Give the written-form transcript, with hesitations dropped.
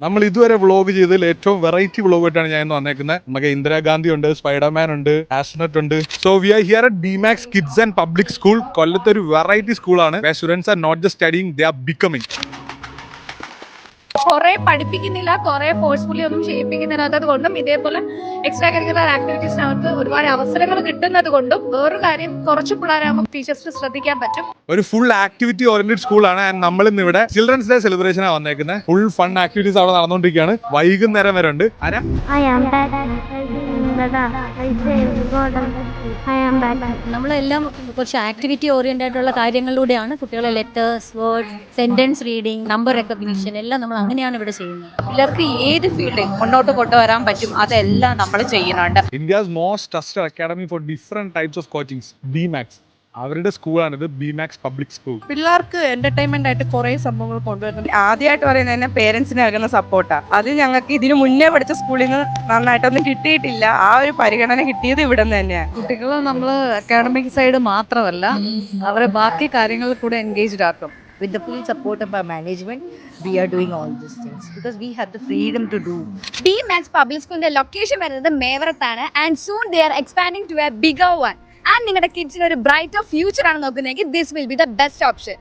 നമ്മൾ ഇതുവരെ വ്ളോഗ് ചെയ്തതിൽ ഏറ്റവും വെറൈറ്റി വ്ളോഗ് ആയിട്ടാണ് ഞാൻ ഇന്ന് വന്നേക്കുന്നത്. നമുക്ക് ഇന്ദിരാഗാന്ധി ഉണ്ട്, സ്പൈഡർമാൻ ഉണ്ട്, ആസ്ട്രോനട്ട് ഉണ്ട്. So we are here at Bimax kids and public school. കൊല്ലത്തെ ഒരു വെറൈറ്റി സ്കൂളാണ്. Students are not just studying, they are becoming. കുറെ പഠിപ്പിക്കുന്നില്ല, കുറെ ഫോഴ്സ്ഫുള്ളി ഒന്നും ചെയ്യിപ്പിക്കുന്നില്ലാത്തത് കൊണ്ടും ഇതേപോലെ എക്സ്ട്രാ കരിക്കുലർ ആക്ടിവിറ്റീസിന് അവർക്ക് ഒരുപാട് അവസരങ്ങൾ കിട്ടുന്നത് കൊണ്ടും വേറൊരു കാര്യം കുറച്ച് പിള്ളേരാകുമ്പോൾ ടീച്ചേഴ്സിന് ശ്രദ്ധിക്കാൻ പറ്റും. ഒരു ഫുൾ ആക്ടിവിറ്റി ഓറിയന്റഡ് സ്കൂളാണ്. ആൻഡ് നമ്മൾ ഇന്ന് ഇവിടെ ചിൽഡ്രൻസ് ഡേ സെലിബ്രേഷൻ ആണ് വന്നേക്കുന്നത്. ഫുൾ ഫൺ ആക്ടിവിറ്റീസ് അവിടെ നടന്നുകൊണ്ടിരിക്കുകയാണ്. വൈകുന്നേരം വരെ ഉണ്ട്. ആരാ നമ്മളെല്ലാം കുറച്ച് ആക്ടിവിറ്റി ഓറിയന്റഡ് ആയിട്ടുള്ള കാര്യങ്ങളിലൂടെയാണ് കുട്ടികളെ letters, word, sentence reading, number recognition എല്ലാം നമ്മൾ അങ്ങനെയാണ് ഇവിടെ ചെയ്യുന്നത്. പിള്ളേർക്ക് ഏത് ഫീൽഡ് മുന്നോട്ട് കൊണ്ടുവരാൻ പറ്റും അതെല്ലാം നമ്മൾ ചെയ്യുന്നുണ്ട്. India's most trusted academy four different types of coachings, Bmax. അവരുടെ സ്കൂളാണിത്, ബിമാക്സ് പബ്ലിക് സ്കൂൾ. പിള്ളേർക്ക് എന്റർടൈൻമെന്റ് ആയിട്ട് കുറെ സംഭവങ്ങൾ കൊണ്ടുവരുന്നുണ്ട്. ആദ്യമായിട്ട് പറയുന്നത് തന്നെ പേരൻസിന് നൽകുന്ന സപ്പോർട്ടാണ്. അത് ഞങ്ങൾക്ക് ഇതിനു മുന്നേ പഠിച്ച സ്കൂളിൽ നിന്ന് നന്നായിട്ടൊന്നും കിട്ടിയിട്ടില്ല. ആ ഒരു പരിഗണന കിട്ടിയത് ഇവിടെ നിന്ന് തന്നെയാണ്. കുട്ടികൾ നമ്മൾ അക്കാഡമിക് സൈഡ് മാത്രമല്ല അവരെ ബാക്കി കാര്യങ്ങളിൽ കൂടെ എൻഗേജ്ഡ് ആക്കും. With the full support of our management, we are doing all these things because we have the freedom to do. Bimax public സ്കൂളിന്റെ ലൊക്കേഷൻ വരുന്നത് മേവറത്താണ്. And soon they are expanding to a bigger one. And നിങ്ങളുടെ കിഡ്സിന് ഒരു brighter future ആണ് നോക്കുന്നതെങ്കിൽ this will be the best option.